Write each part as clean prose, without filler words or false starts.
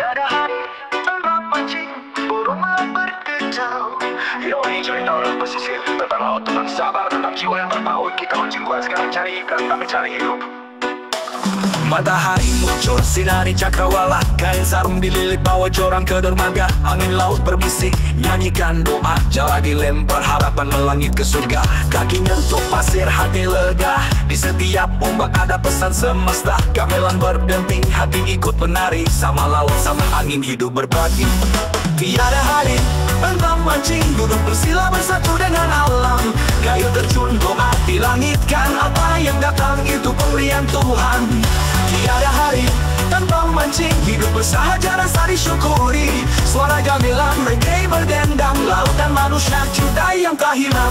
Tiada hari tanpa pancing, burung malah berkicau. Yoi cerita orang pesisir tentang laut, tentang sabar, tentang jiwa yang terpaut. Kita mancing buat sekarang cari ikan, tapi cari hidup. Matahari muncul, sinari cakrawala, kain sarung dililit bawa jorang ke dermaga. Angin laut berbisik, nyanyikan doa, jala dilempar harapan melangit ke surga. Kaki nyentuh pasir, hati lega, di setiap ombak ada pesan semesta. Gamelan berdenting, hati ikut menari, sama laut, sama angin hidup berbagi. Tiada hari tanpa mancing, duduk bersila bersatu dengan alam. Kayu terjun doa dilangitkan, apa yang datang itu pemberian Tuhan. Tiada hari tanpa mancing, hidup bersahaja rasa disyukuri. Suara gamelan reggae berdendang, laut dan manusia cinta yang tak hilang.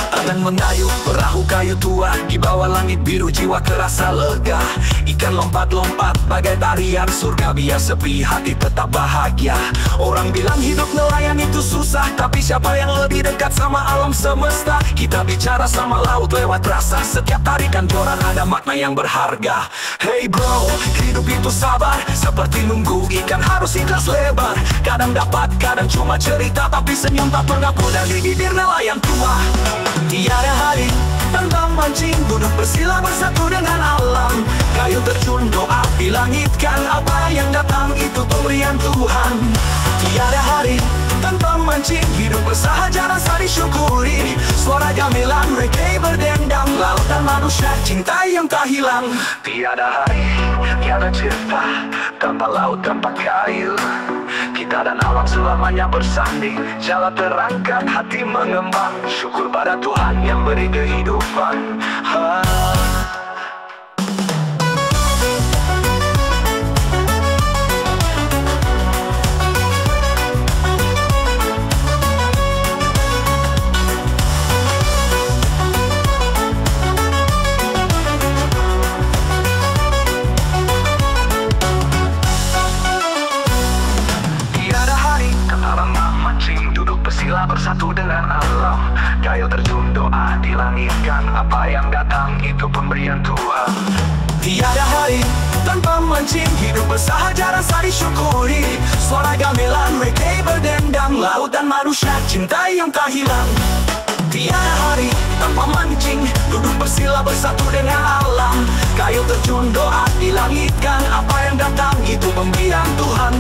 Tangan mengayuh perahu kayu tua, di bawah langit biru jiwa kerasa lega. Ikan lompat-lompat bagai tarian surga, biar sepi hati tetap bahagia. Orang bilang hidup nelayan itu susah, tapi siapa yang lebih dekat sama alam semesta? Kita bicara sama laut lewat rasa, setiap tarikan joran ada makna yang berharga. Hey bro, hidup itu sabar, seperti nunggu ikan harus ikhlas lebar. Kadang dapat, kadang cuma cerita, tapi senyum tak pernah pudar di bibir nelayan tua. Tiada hari tanpa mancing, duduk bersila bersatu dengan alam. Kayu terjun doa dilangitkan, apa yang datang itu pemberian Tuhan. Tiada hari tanpa mancing, hidup bersahaja rasa disyukuri. Suara gamelan reggae berdendang, laut dan manusia cinta yang tak hilang. Tiada hari, tiada cerita tanpa laut, tanpa kayu. Kita dan alam selamanya bersanding, jala terangkat, hati mengembang. Syukur pada Tuhan yang beri kehidupan. Bersatu dengan alam, kayu terjun doa dilangitkan, apa yang datang itu pemberian Tuhan. Tiada hari tanpa mancing, hidup bersahaja rasa disyukuri. Suara gamelan reggae berdendang, laut dan manusia cinta yang tak hilang. Tiada hari tanpa mancing, duduk bersila bersatu dengan alam. Kayu terjun doa dilangitkan, apa yang datang itu pemberian Tuhan.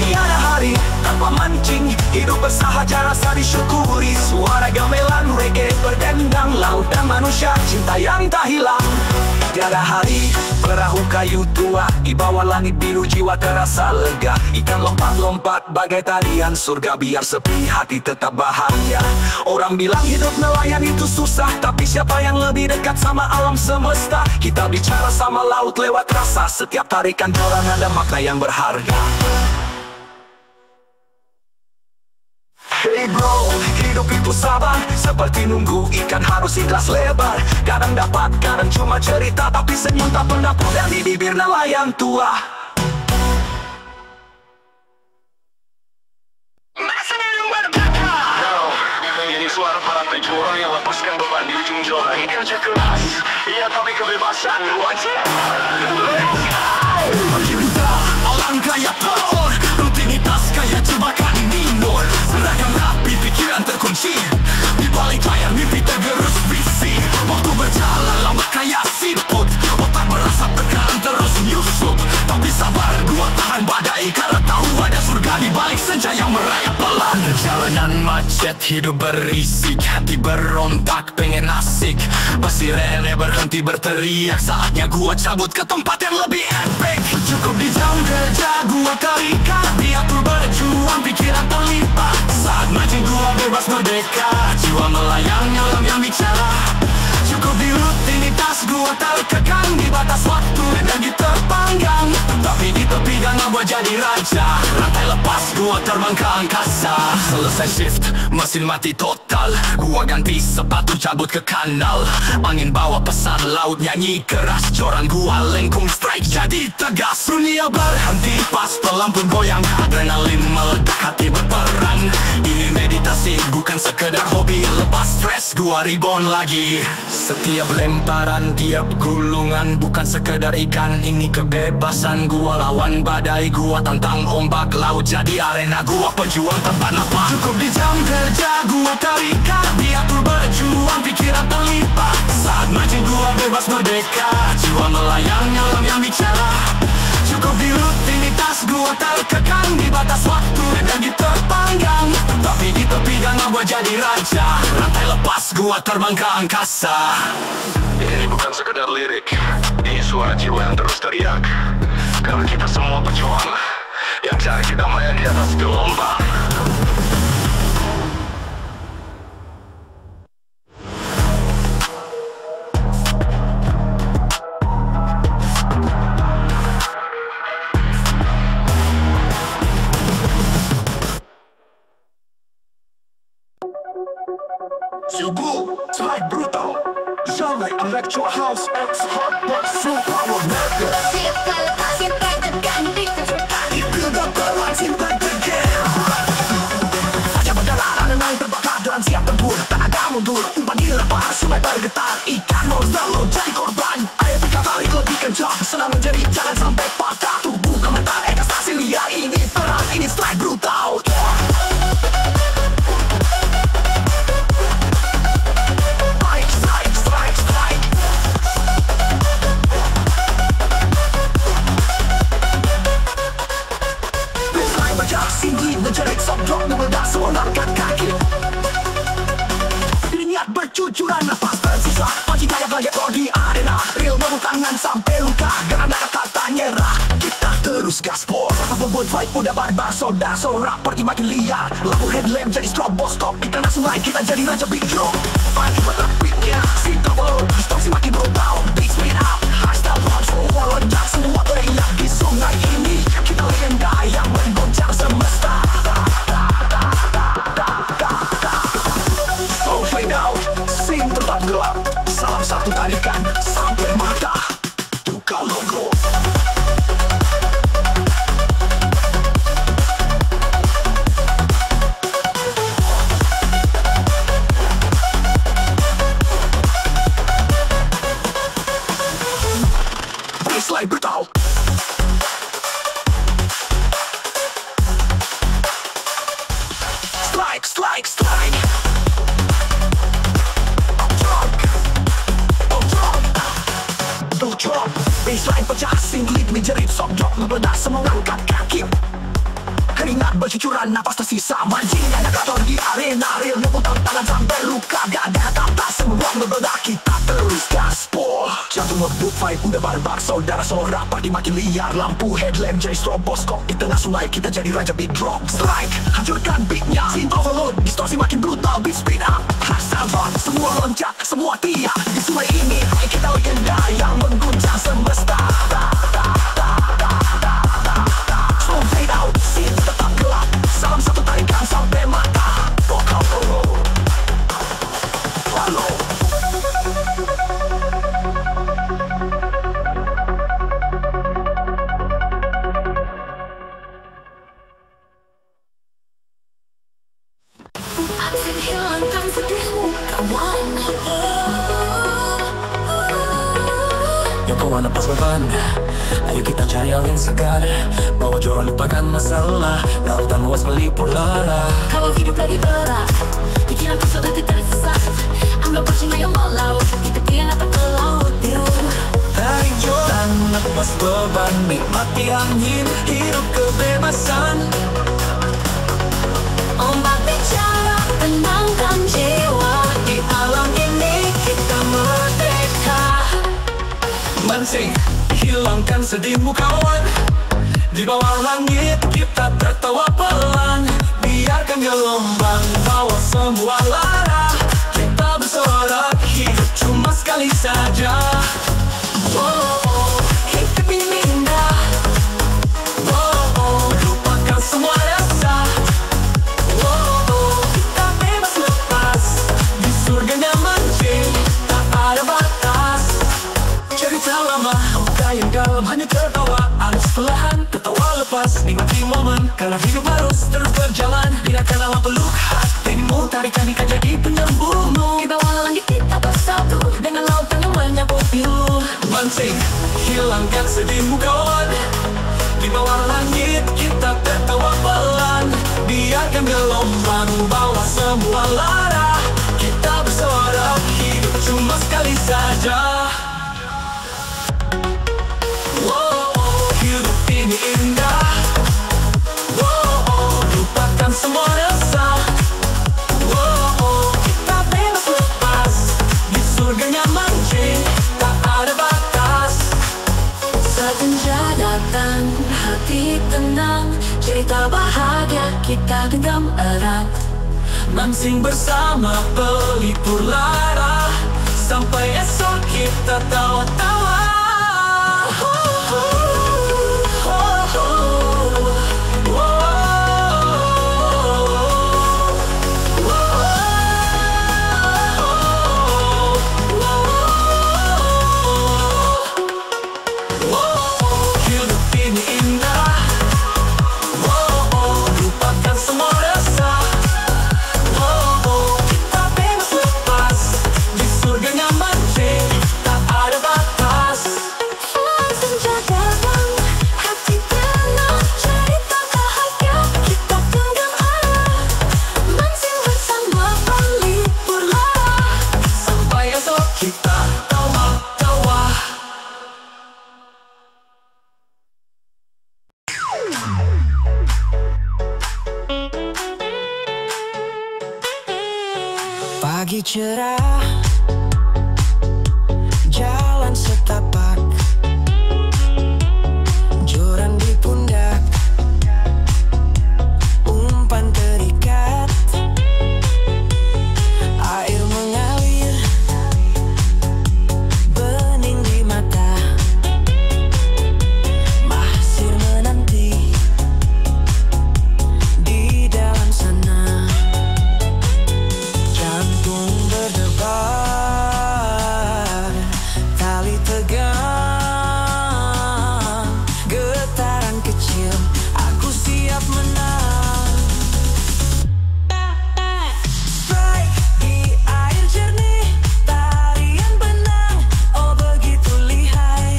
Tiada hari tanpa mancing, hidup bersahaja rasa disyukuri. Suara gamelan reggae berdendang, laut dan manusia cinta yang tak hilang. Tiada hari perahu kayu tua, di bawah langit biru jiwa terasa lega. Ikan lompat-lompat bagai tarian surga, biar sepi hati tetap bahagia. Orang bilang hidup nelayan itu susah, tapi siapa yang lebih dekat sama alam semesta? Kita bicara sama laut lewat rasa, setiap tarikan joran ada makna yang berharga. Hey bro, hidup itu sabar, seperti nunggu ikan harus ikhlas lebar. Kadang dapat, kadang cuma cerita, tapi senyum tak pernah pudar di bibir nelayan tua. Ini suara para pejuang yang lepaskan beban di ujung joran. Kerja keras, iya tapi kebebasan wajib. Cinta, alam kaya telur, rutinitas kaya jebakan minor. Seragam rapi, pikiran terkunci, di balik layar mimpi tergerus visi. Waktu berjalan lambat kayak siput, otak merasa tekanan terus nyusup. Tapi sabar, gua tahan badai, karena tahu ada surga di balik senja yang merayap pelan. Jalanan macet, hidup berisik, hati berontak, pengen asik. Pasti Rene berhenti berteriak, saatnya gua cabut ke tempat yang lebih epic. Cukup di jam kerja, gua terikat, diatur berjuang, pikiran terlipat. Saat mancing gua bebas merdeka, jiwa melayang, nyelam yang bicara. Cukup di rutinitas, gua terkekang, di batas waktu dan diterpanggang. Tapi di tepi danau gua jadi raja, rantai lepas gua terbang ke angkasa. Selesai shift, mesin mati total, gua ganti sepatu cabut ke kanal. Angin bawa pesan, laut nyanyi keras, joran gua lengkung strike jadi tegas. Dunia berhenti pas pelampun goyang, adrenalin meledak, hati berperang. Ini meditasi bukan sekedar hobi, lepas stres gua reborn lagi. Setiap lemparan, tiap gulungan bukan sekedar ikan, ini kebebasan. Gua lawan badai badai, gua tantang ombak laut, jadi arena gua pejuang tanpa napas. Cukup di jam kerja gua terikat, diatur berjuang pikiran terlipat. Saat mancing gua bebas merdeka, jiwa melayang alam yang bicara. Cukup di rutinitas gua terkekang, di batas waktu dan diterpanggang. Tapi di tepi danau gua jadi raja, rantai lepas gua terbang ke angkasa. Ini bukan sekedar lirik, ini suara jiwa yang terus teriak. Karena kita semua pejuang yang cari kedamaian di atas gelombang. Subuh, slide brutal, genre electro house, X-hard but full power mega. Build up the lines in the game. Saja berjalan, ada naik terbakar dan siap tempur. Tak ada mundur, umpan dilepas, sungai bergetar. Ikan mau selalu jadi korban. Air tiga kali lebih kencang, senang menjadi jalan sampai patah. Tubuh komentar, ekstasi liar. Ini perang, ini slide brutal. Tinggi menjerit soundrock meledak semua langkah kaki. Niat bercucuran nafas tersisa, panci gaya-gaya kau di arena. Real baru tangan sampai luka, karena kata nyerah. Kita terus gaspol, apapun fight udah barbar. Soda sorak pergi makin liar, lampu headlamp jadi stroboscope. Kita langsung naik, kita jadi raja big drop. Fight better beatnya, si double, distorsi makin brutal. Beat speed up, high-style launch, semua ledak, semua teriak di sungai ini. Kita legenda yang menggoncang semesta. Oh fade out, scene tempat gelap. Salam satu tarikan sampai mata. Buka logo. Slide brutal. Strike, strike, strike. Drop, baseline pecah, singlit menjerit, shock drop meledak, semua angkat kaki. Keringat bercucuran, nafas tersisa, mancing navigator di arena. Real putar tangan sampai luka, gak ada kata, semua meledak. Kita terus gaspol, jantung ngebut, fight udah barbar. Saudara sorak, party makin liar. Lampu headlamp jadi stroboscope, di tengah sungai kita jadi raja big drop. Strike, hancurkan beatnya, scene overload, distorsi makin brutal. Beat speed up, hostile run, semua loncat, semua tiap. Di sungai ini, kita legenda yang mengguncang semesta. Slow fade out, scene tetap gelap. Salam satu tarikan sampai mata. Vokal follow. Yang kau lepas beban, ayo kita cari angin segar. Bawa joran lupakan masalah, lautan luas melipur lara. Kalau hidup lagi berat, pikiranku sudah tidak sesat. Anggap percuma yang melaut, kita tiang atau ke laut. Tarik joran, lepas beban, nikmati angin, hidup kebebasan. Ombak bicara, tenangkan jiwa. Di alam ini kita merdeka. Mancing, hilangkan sedihmu kawan. Di bawah langit kita tertawa pelan. Biarkan gelombang bawa semua lara. Kita bersorak, hidup cuma sekali saja. Oh, hidup ini indah. Oh, lupakan semua rasa. Oh, kita bebas lepas di surganya mancing, tak ada batas. Cerita lama, yang dalam hanya tertawa. Alus perlahan, tertawa lepas. Nikmati momen, karena hidup harus terus berjalan. Biarkan alam peluk hatimu, tarikan ikan jadi penyambungmu. Di bawah langit kita bersatu, dengan lautan yang menyapu biru. Mancing, hilangkan sedihmu kawan. Di bawah langit kita tertawa pelan, biarkan gelombang bawa semua lara. Kita bersuara, hidup cuma sekali saja. Hidup ini indah. Lupakan semua resah. Kita bebas lepas di surga nyaman, tak ada batas. Senja datang, hati tenang, cerita bahagia kita genggam erat. Mancing bersama pelipur lara, sampai esok kita tawa-tawa. Pagi cerah, jalan setapak, joran di pundak, umpan terikat, air mengalir, bening di mata, mahsir menanti di dalam sana. Jantung berdebar, tali tegang, getaran kecil, aku siap menang. Strike di air jernih, tarian benang, oh begitu lihai.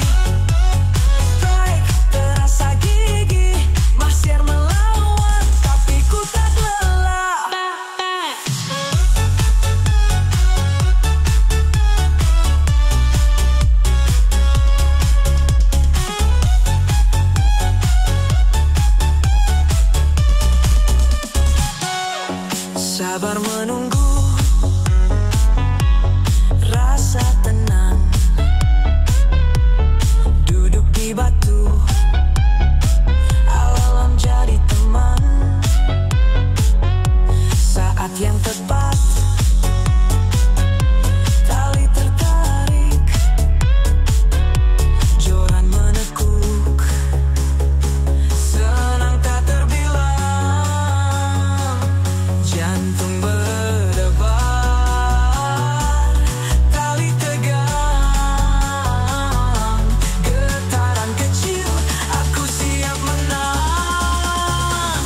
Strike terasa gigih, masih melawan, tapi ku tak lelah. Sabar menunggu, rasa tenang, duduk di batu, alam jadi teman. Saat yang tepat, tali tertarik, joran menekuk, senang tak terbilang. Jantung berdebar, tali tegang, getaran kecil, aku siap menang.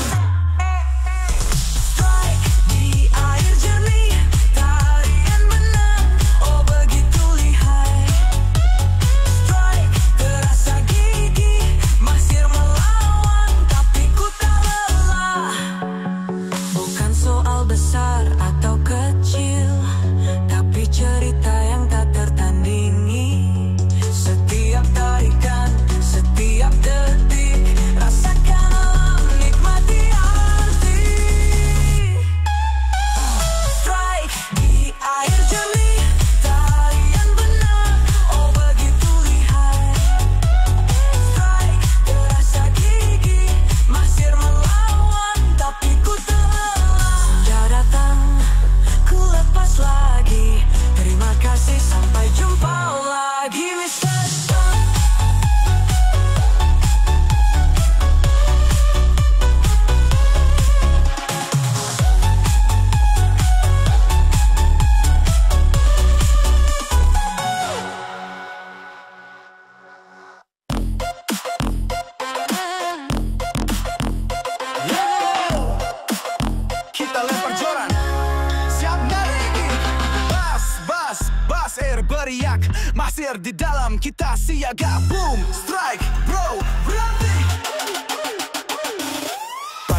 Strike di air jernih, tarian benang, oh begitu lihai. Strike terasa gigih, masih melawan, tapi ku tak lelah. Bukan soal besar atau kecil, tapi cerita yang tak tertandingi. Setiap tarikan, setiap detik, rasakan alam, nikmati arti. Strike di air jernih, tarian benang, oh begitu lihai. Strike terasa gigih, masih melawan, tapi ku tak lelah. Senja datang, ku lepas lagi, terima kasih sampai jumpa lagi, Mr. Sun. Kita lempar joran, siap narigi. Bas air beriak, masir di dalam kita siaga. Boom, strike, bro, berhenti.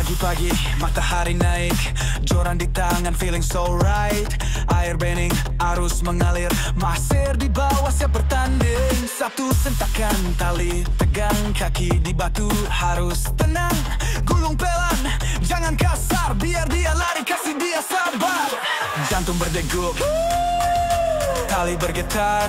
Pagi-pagi matahari naik, joran di tangan feeling so right. Air bening, arus mengalir, Maser di bawah siap bertanding. Satu sentakan tali, tegang kaki di batu, harus tenang. Gulung pelan, jangan kasar, biar dia lari, kasih dia sabar. Jantung berdegup, tali bergetar,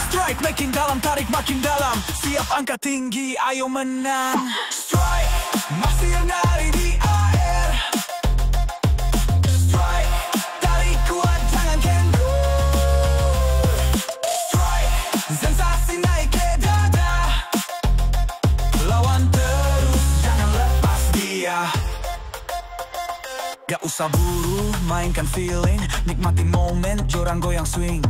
strike makin dalam, tarik makin dalam. Siap angkat tinggi, ayo menang. Strike, masih nari di air. Strike, tarik kuat, jangan kendur. Strike, sensasi naik ke dada. Lawan terus, jangan lepas dia. Gak usah buru, mainkan feeling, nikmatin momen, joran goyang swing.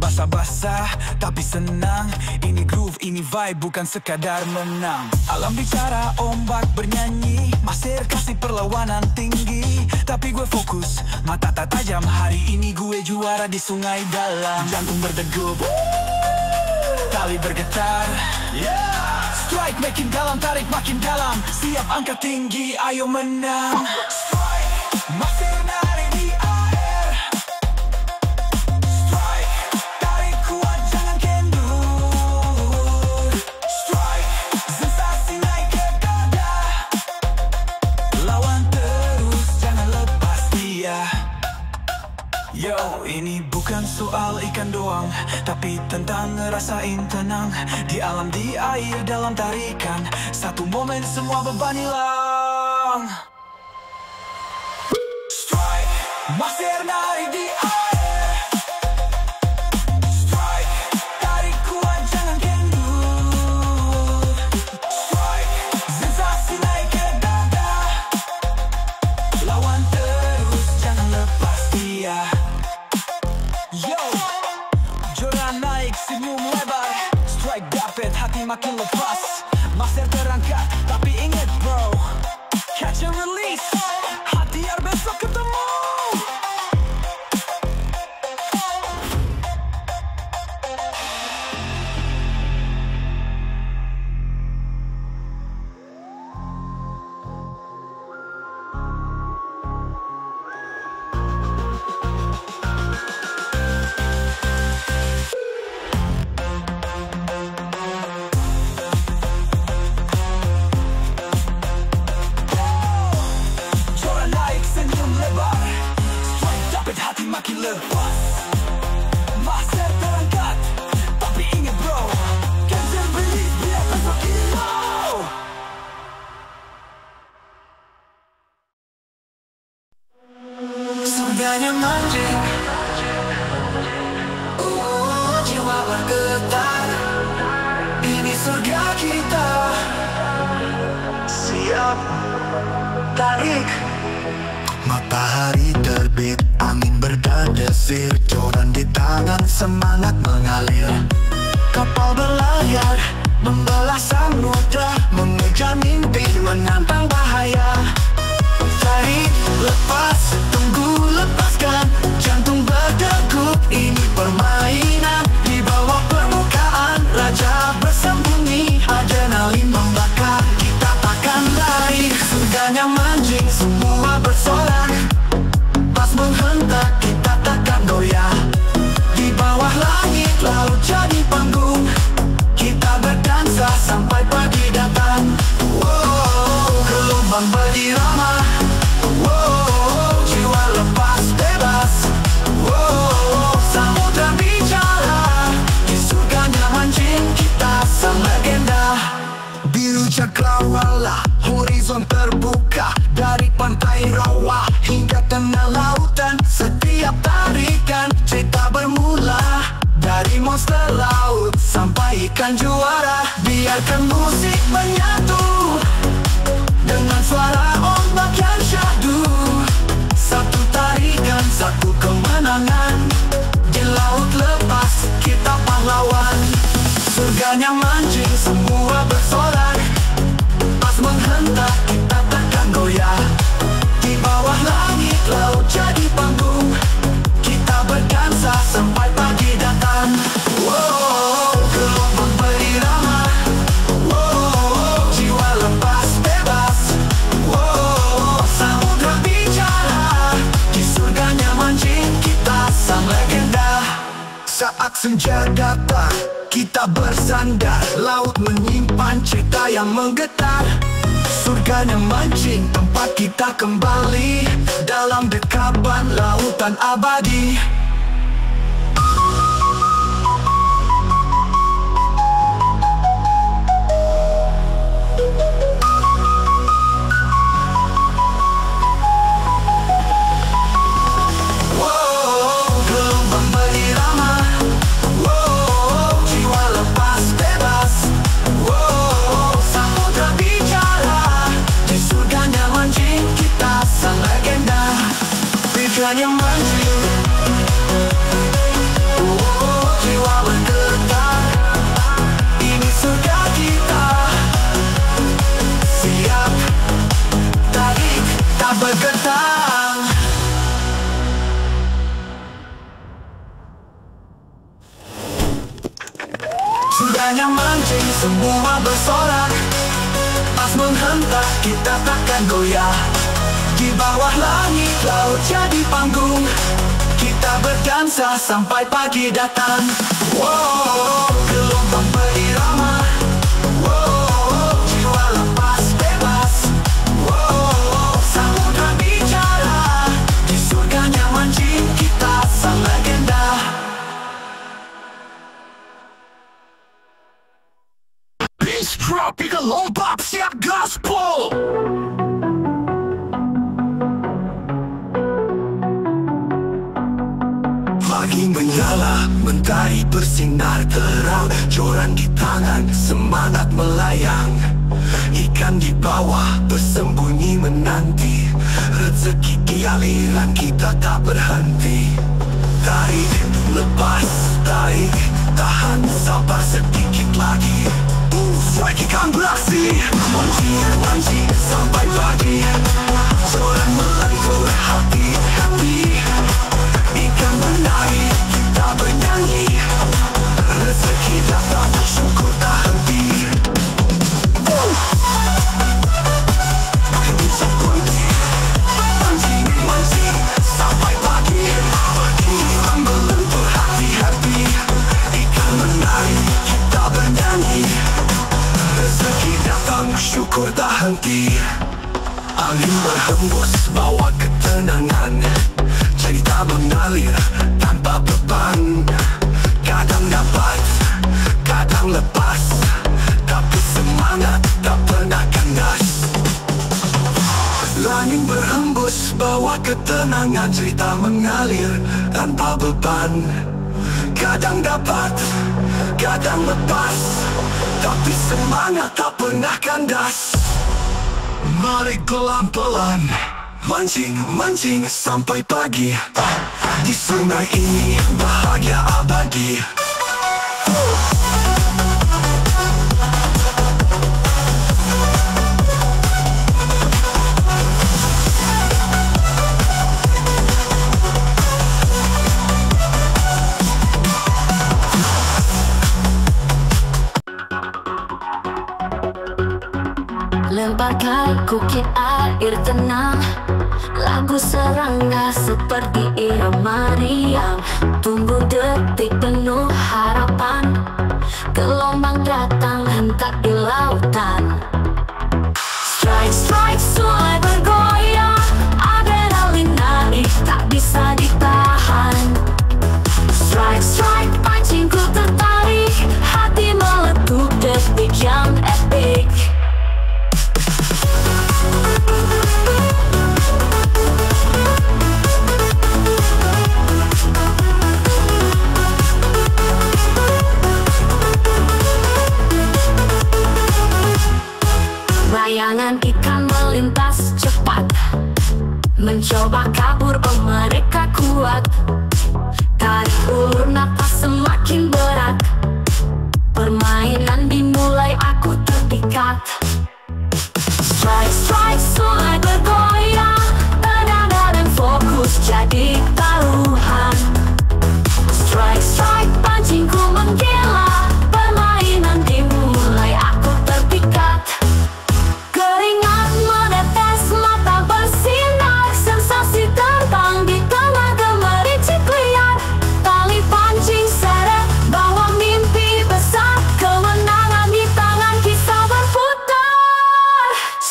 Basah-basah, tapi senang. Ini groove, ini vibe, bukan sekadar menang. Alam bicara, ombak bernyanyi, Maser kasih perlawanan tinggi. Tapi gue fokus, mata tak tajam. Hari ini gue juara di sungai dalam. Jantung berdegup, tali bergetar, strike makin dalam, tarik makin dalam. Siap angkat tinggi, ayo menang. Strike, Maser nari di air. Strike, tarik kuat, jangan kendur. Strike, sensasi naik ke dada. Lawan terus, jangan lepas dia. Yo, ini bukan soal ikan doang, tapi tentang ngerasain tenang. Di alam, di air, dalam tarikan. Satu momen, semua beban hilang. Strike, Maser nari di air. Strike, tarik kuat, jangan kendur. Strike, sensasi naik ke dada. Lawan terus, jangan lepas dia. Yo, joran naik, senyum lebar. Strike dapet, hati makin lepas. Maser terangkat, tapi inget bro, catch and release. Hati biar besok ketemu. Makin lepas, Maser terangkat, tapi ingat bro, cancel release biar besok hilau. Surganya mancing, jiwa bergetar. Ini surga kita, siap tarik. Matahari terbit, angin berdesir, joran di tangan, semangat mengalir. Kapal berlayar, membelah samudra, mengejar mimpi, menantang bahaya. Tarik, lepas, tunggu, lepaskan, jantung berdegup, ini permainan. Di bawah permukaan, raja bersembunyi, adrenalin membakar, kita takkan lari. Surganya mancing, semua bersorak, pas menghentak, kita takkan goyah. Di bawah langit, laut jadi panggung, kita berdansa sampai pagi datang. Wow, gelombang berirama, wow, jiwa lepas bebas. Wow, samudra bicara, di surganya mancing, kita sang legenda. Biru cakrawala, horizon terbuka, dari pantai rawa hingga tengah lautan. Setiap tarikan cerita bermula, dari monster laut sampai ikan juara. Biarkan musik menyatu dengan suara ombak yang syahdu. Satu tarikan, satu kemenangan, di laut lepas kita pahlawan. Surganya mancing, semua bersorak, pas menghentak, kita takkan goyah. Di bawah langit, laut jadi panggung, kita berdansa sampai pagi datang. Wow, gelombang berirama, wow, badai datang, kita bersandar. Laut menyimpan cerita yang menggetar. Surganya mancing, tempat kita kembali dalam dekapan lautan abadi. Yang mancing, jiwa bergetar. Ini surga kita. Siap, tarik, tak bergetar. Sudahnya mancing, semua bersorak. Pas menghentak, kita takkan goyah. Di bawah langit, laut jadi panggung. Kita berdansa sampai pagi datang. Wow, gelombang berirama. Wow, jiwa lepas bebas. Wow, samudra bicara. Di surganya mancing, kita sang legenda. Beach tropical lompat siap gaspol. Pagi menyala, mentari bersinar terang. Joran di tangan, semangat melayang. Ikan di bawah bersembunyi menanti. Rezeki di aliran, kita tak berhenti. Tarik, lepas, tarik, tahan, sabar sedikit lagi. Strike ikan beraksi, mancing sampai pagi. Joran melentur, hati-hati. Ikan menarik, kita bernyanyi. Rezeki datang, syukur tak henti. Mancing sampai pagi. Ikan melentur, hati-hati. Ikan menarik, kita bernyanyi. Rezeki datang, syukur tak henti. Angin berhembus, bawa ketenangan. Cerita mengalir tanpa beban. Kadang dapat, kadang lepas. Tapi semangat tak pernah kandas. Langit berhembus, bawa ketenangan. Cerita mengalir tanpa beban. Kadang dapat, kadang lepas. Tapi semangat tak pernah kandas. Mari pelan-pelan mancing sampai pagi. Di sungai ini bahagia abadi. Lemparkan kukit air tenang. Lagu serangga seperti irama riang. Tunggu detik penuh harapan. Gelombang datang hentak di lautan. Strike, strike, sungai bergoyang. Adrenalin naik tak bisa ditahan. Strike, strike, pancingku tertarik. Hati meletup detik yang epic. Bayangan ikan melintas cepat, mencoba kabur, oh mereka kuat. Tarik ulur napas semakin berat. Permainan dimulai, aku terpikat. Strike, strike, sungai bergoyang. Tenaga dan fokus jadi taruhan. Strike, strike, pancingku menggila. Permainan dimulai, aku terpikat. Keringat menetes, mata bersinar. Sensasi terbang di tengah gemericik liar. Tali pancing seret, bawa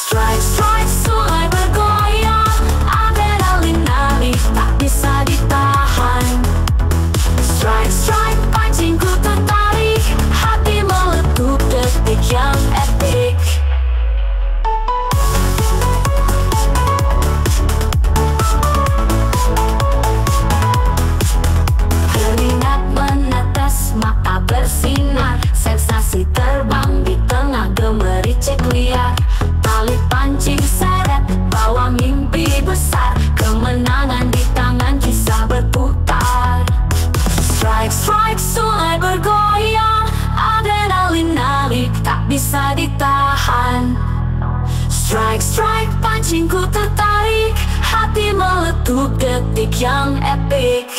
Strike, strike, sungai bergoyang, adrenalin naik, tak bisa ditahan. Strike, strike, pancingku tertarik, hati meletup detik yang epic. Keringat menetes, mata bersinar, sensasi terbang di tengah gemericik liar. Tali pancing seret, bawa mimpi besar, kemenangan di tangan, kisah berputar. Strike, strike, sungai bergoyang, adrenalin naik, tak bisa ditahan. Strike, strike, pancingku tertarik, hati meletup detik yang epic.